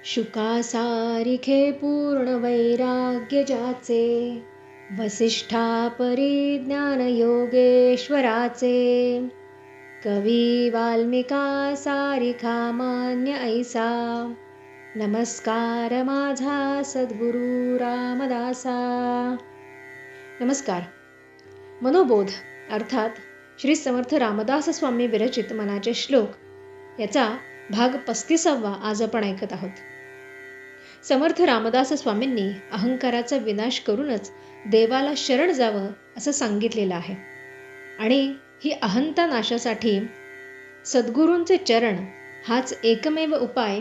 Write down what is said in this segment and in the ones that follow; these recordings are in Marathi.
शुकासारिखे पूर्ण वैराग्य ज्याचे, वसिष्ठा परिज्ञान योगेश्वराचे, कवी वाल्मिका सारिखा मान्य ऐसा, नमस्कार माझा सद्गुरु रामदासा. नमस्कार. मनोबोध अर्थात श्री समर्थ रामदास स्वामी विरचित मनाचे श्लोक याचा भाग 35 आज आपण ऐकत आहोत. समर्थ रामदास स्वामींनी अहंकाराचा विनाश करूनच देवाला शरण जावं असं सांगितलेलं आहे. आणि ही अहंता नाशासाठी सद्गुरूंचे चरण हाच एकमेव उपाय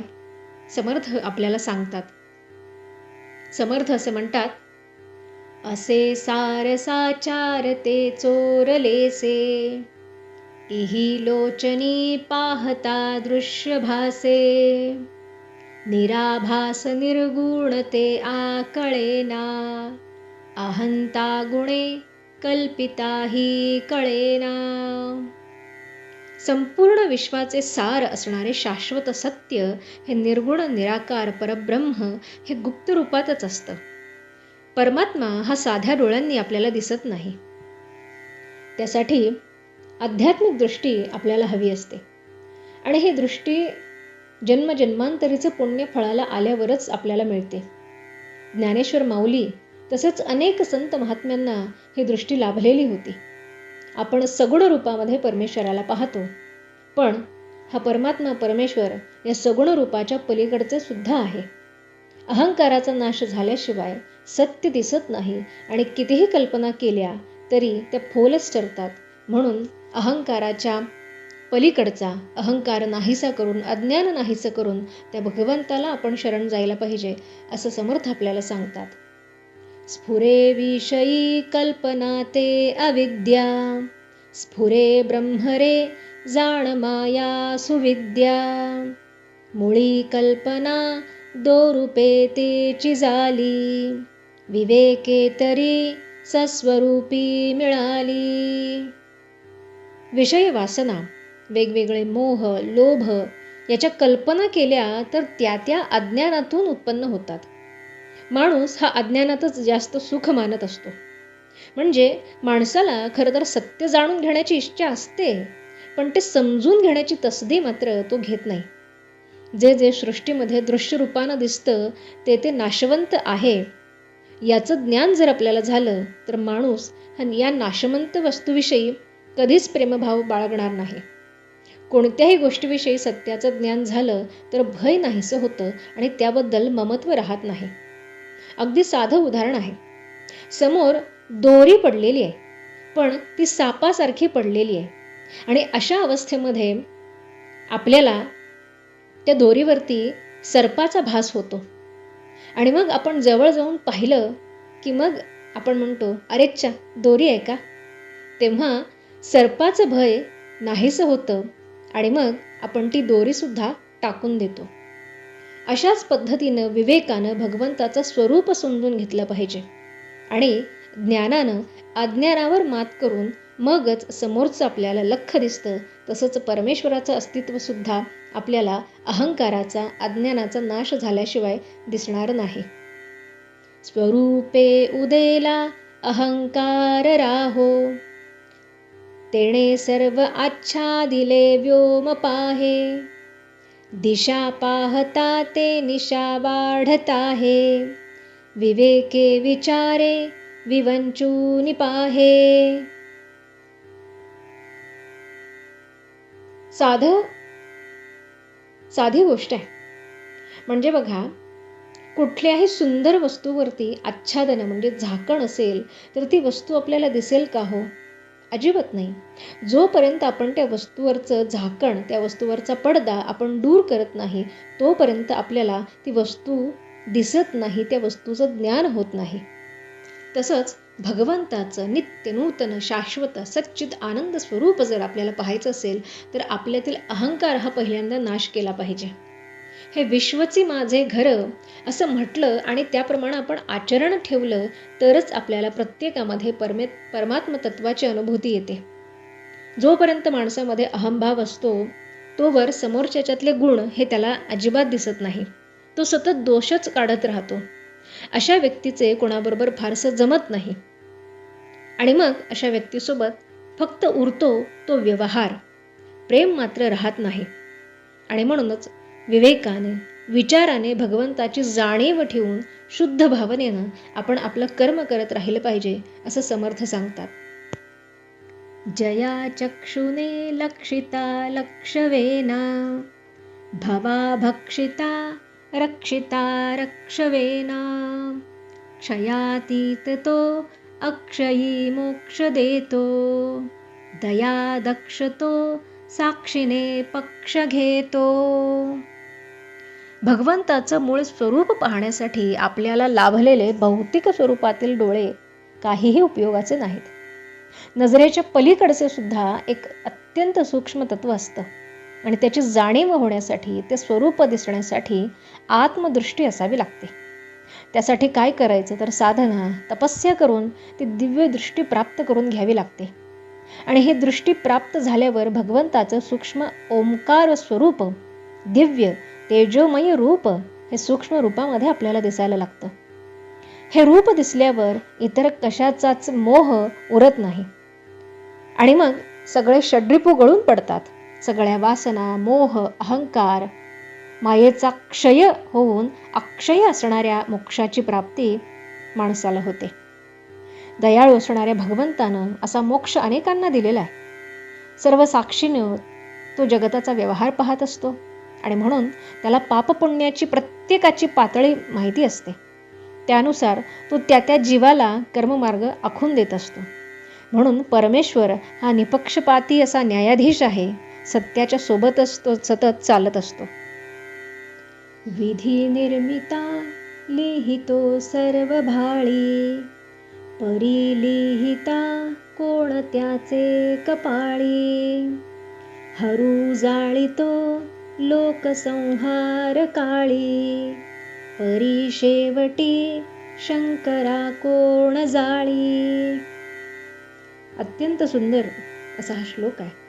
समर्थ आपल्याला सांगतात. समर्थ असे म्हणतात, असे सारसाचार ते चोरलेसे, इही लोचनी पाहता दृश्य भासे, निराभास निर्गुण ते आकळेना, अहंता गुणे कल्पिता ही कळेना. संपूर्ण विश्वाचे सार असणारे शाश्वत सत्य हे निर्गुण निराकार परब्रह्म हे गुप्त रूपातच असतं. परमात्मा हा साध्या डोळ्यांनी आपल्याला दिसत नाही. त्यासाठी आध्यात्मिक दृष्टी आपल्याला हवी असते. आणि ही दृष्टी जन्मजन्मांतरीचं पुण्य फळाला आल्यावरच आपल्याला मिळते. ज्ञानेश्वर माऊली तसेच अनेक संत महात्म्यांना ही दृष्टी लाभलेली होती. आपण सगुण रूपामध्ये परमेश्वराला पाहतो, पण हा परमात्मा परमेश्वर या सगुण रूपाच्या पलीकडचे सुद्धा आहे. अहंकाराचा नाश झाल्याशिवाय सत्य दिसत नाही आणि कितीही कल्पना केल्या तरी त्या फोलच ठरतात. म्हणून अहंकाराच्या पलीकडचा अहंकार नाहीसा करून, अज्ञान नाहीसं करून त्या भगवंताला आपण शरण जायला पाहिजे असं समर्थ आपल्याला सांगतात. स्फुरे विषयी कल्पना ते अविद्या, स्फुरे ब्रह्मरे जाण माया सुविद्या, मुळी कल्पना दोरूपे तेची जाली, विवेके तरी सस्वरूपी मिळाली. विषय वासना, वेगवेगळे मोह, लोभ याच्या कल्पना केल्या तर त्या अज्ञानातून उत्पन्न होतात. माणूस हा अज्ञानातच जास्त सुख मानत असतो. म्हणजे माणसाला खरं तर सत्य जाणून घेण्याची इच्छा असते, पण ते समजून घेण्याची तसदी मात्र तो घेत नाही. जे सृष्टीमध्ये दृश्य रूपानं दिसतं ते नाशवंत आहे याचं ज्ञान जर आपल्याला झालं तर माणूस या नाशवंत वस्तूविषयी कधीच प्रेमभाव बाळगणार नाही. कोणत्याही गोष्टीविषयी सत्याचं ज्ञान झालं तर भय नाहीसं होतं आणि त्याबद्दल ममत्व राहत नाही. अगदी साधं उदाहरण आहे. समोर दोरी पडलेली आहे, पण ती सापासारखी पडलेली आहे. आणि अशा अवस्थेमध्ये आपल्याला त्या दोरीवरती सर्पाचा भास होतो. आणि मग आपण जवळ जाऊन पाहिलं की मग आपण म्हणतो, अरेच्छा, दोरी आहे का? तेव्हा सर्पाचं भय नाहीसं होतं आणि मग आपण ती दोरीसुद्धा टाकून देतो. अशाच पद्धतीनं विवेकानं भगवंताचं स्वरूप समजून घेतलं पाहिजे. आणि ज्ञानानं अज्ञानावर मात करून मगच समोरचं आपल्याला लख्ख दिसतं. तसंच परमेश्वराचं अस्तित्वसुद्धा आपल्याला अहंकाराचा, अज्ञानाचा नाश झाल्याशिवाय दिसणार नाही. स्वरूपे उदेला अहंकार राहो, तेणे सर्व आच्छादिले व्योम पाहे, दिशा पाहता ते निशा वाढत आहे, विवेके विचारे विवंचूनि पाहे. साधी गोष्ट आहे. म्हणजे बघा, कुठल्याही सुंदर वस्तूवरती आच्छादन म्हणजे झाकण असेल तर ती वस्तू आपल्याला दिसेल का हो? अजिबात नाही. जोपर्यंत आपण त्या वस्तूवरचं झाकण, त्या वस्तूवरचा पडदा आपण दूर करत नाही तोपर्यंत आपल्याला ती वस्तू दिसत नाही, त्या वस्तूचं ज्ञान होत नाही. तसंच भगवंताचं नित्य नूतन शाश्वत सच्चिद आनंद स्वरूप जर आपल्याला पाहायचं असेल तर आपल्यातील अहंकार हा पहिल्यांदा नाश केला पाहिजे. हे विश्वची माझे घर असं म्हटलं आणि त्याप्रमाणे आपण आचरण ठेवलं तरच आपल्याला प्रत्येकामध्ये परमात्म तत्वाची अनुभूती येते. जोपर्यंत माणसामध्ये अहंभाव असतो तोवर समोरच्याच्यातले गुण हे त्याला अजिबात दिसत नाही. तो सतत दोषच काढत राहतो. अशा व्यक्तीचे कोणाबरोबर फारसं जमत नाही. आणि मग अशा व्यक्तीसोबत फक्त उरतो तो व्यवहार, प्रेम मात्र राहत नाही. आणि म्हणूनच विवेकाने, विचाराने भगवंताची जाणीव ठेवून शुद्ध भावनेनं आपण आपलं कर्म करत राहिलं पाहिजे, असं समर्थ सांगतात. जया चक्षुने लक्षिता लक्षवेना, भवा भक्षिता रक्षिता रक्षवेना, क्षयातीत तो अक्षयी मोक्ष देतो, दया दक्षतो साक्षीने पक्ष घेतो. भगवंताचं मूळ स्वरूप पाहण्यासाठी आपल्याला लाभलेले भौतिक स्वरूपातील डोळे काहीही उपयोगाचे नाहीत. नजरेच्या पलीकडचे सुद्धा एक अत्यंत सूक्ष्म तत्व असतं आणि त्याची जाणीव होण्यासाठी, ते स्वरूप दिसण्यासाठी आत्मदृष्टी असावी लागते. त्यासाठी काय करायचं तर साधना, तपस्या करून ती दिव्य दृष्टी प्राप्त करून घ्यावी लागते. आणि ही दृष्टी प्राप्त झाल्यावर भगवंताचं सूक्ष्म ओंकार स्वरूप, दिव्य तेजोमय रूप हे सूक्ष्म रूपामध्ये आपल्याला दिसायला लागतं. हे रूप दिसल्यावर इतर कशाचाच मोह उरत नाही आणि मग सगळे षड्रिपू गळून पडतात. सगळ्या वासना, मोह, अहंकार, मायेचा क्षय होऊन अक्षय असणाऱ्या मोक्षाची प्राप्ती माणसाला होते. दयाळू असणाऱ्या भगवंतानं असा मोक्ष अनेकांना दिलेला आहे. सर्व साक्षीनं तो जगताचा व्यवहार पाहत असतो आणि म्हणून त्याला पापपुण्याची प्रत्येकाची पातळी माहिती असते. त्यानुसार तो त्या जीवाला कर्ममार्ग आखून देत असतो. म्हणून परमेश्वर हा निपक्षपाती असा न्यायाधीश आहे. सत्याच्या सोबतच तो सतत चालत असतो. विधी निर्मिता लिहितो सर्व भाळी, परिलिहिता कोणत्याचे कपाळी, हरू जाळितो लोकसंहार काळी, परी शेवटी शंकरा कोण जाळी. अत्यंत सुंदर असा हा श्लोक आहे.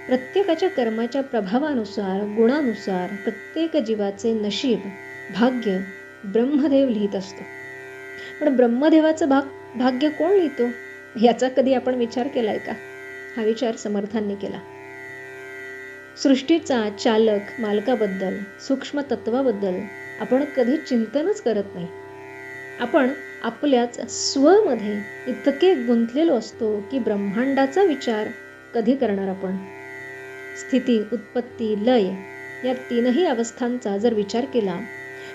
प्रत्येकाच्या कर्माच्या प्रभावानुसार, गुणानुसार प्रत्येक जीवाचे नशीब, भाग्य ब्रह्मदेव लिहित असतो. पण ब्रह्मदेवाचं भाग्य कोण लिहितो याचा कधी आपण विचार केलाय का? हा विचार समर्थांनी केला. सृष्टीचा चालक मालकाबद्दल, सूक्ष्म तत्वाबद्दल आपण कधी चिंतनच करत नाही. आपण आपल्याच स्वमध्ये इतके गुंतलेलो असतो की ब्रह्मांडाचा विचार कधी करणार आपण? स्थिती, उत्पत्ती, लय या तीनही अवस्थांचा जर विचार केला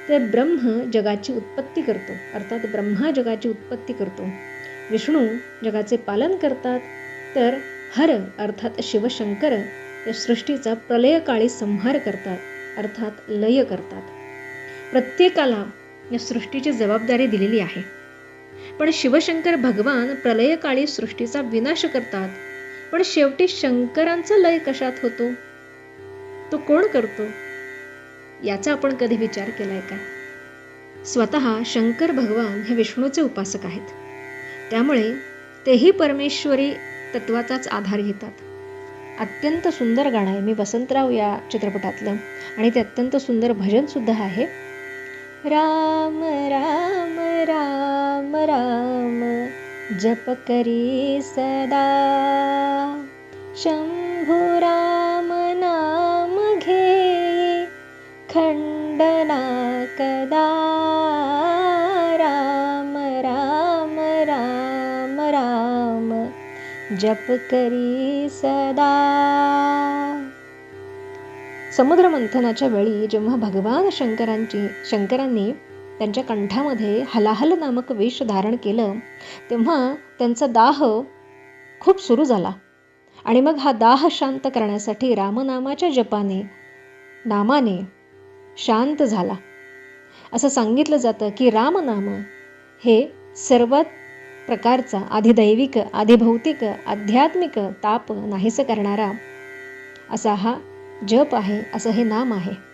तर ब्रह्म जगाची उत्पत्ती करतो, अर्थात ब्रह्मा जगाची उत्पत्ती करतो. विष्णू जगाचे पालन करतात, तर हर अर्थात शिवशंकर या सृष्टीचा प्रलयकाळी संहार करतात, अर्थात लय करतात. प्रत्येकाला या सृष्टीची जबाबदारी दिलेली आहे. पण शिवशंकर भगवान प्रलयकाळी सृष्टीचा विनाश करतात. पण शेवटी शंकरांचा लय कशात होतो? तो कोण करतो? याचा आपण कधी विचार केलाय का? स्वतः शंकर भगवान हे विष्णूचे उपासक आहेत. त्यामुळे तेही परमेश्वरी तत्वाचाच आधार घेतात. अत्यंत सुंदर गाणं आहे. मी वसंतराव या चित्रपटातलं, आणि ते अत्यंत सुंदर भजन सुद्धा आहे. राम राम राम राम जप करी सदा, शंभु राम नाम घे खंडना कदा. राम राम राम राम जप करी सदा. समुद्र मंथनाच्या वेळी जेव्हा भगवान शंकरांनी त्यांच्या कंठामध्ये हलाहल नामक विष धारण केलं, तेव्हा त्यांचा दाह खूप सुरू झाला. आणि मग हा दाह शांत करण्यासाठी रामनामाच्या जपाने, नामाने शांत झाला. असं सांगितलं जातं की रामनाम हे सर्वात प्रकारचा आधिदैविक, आधिभौतिक, आध्यात्मिक ताप नाहीसं करणारा असा हा जप आहे, असं हे नाम आहे.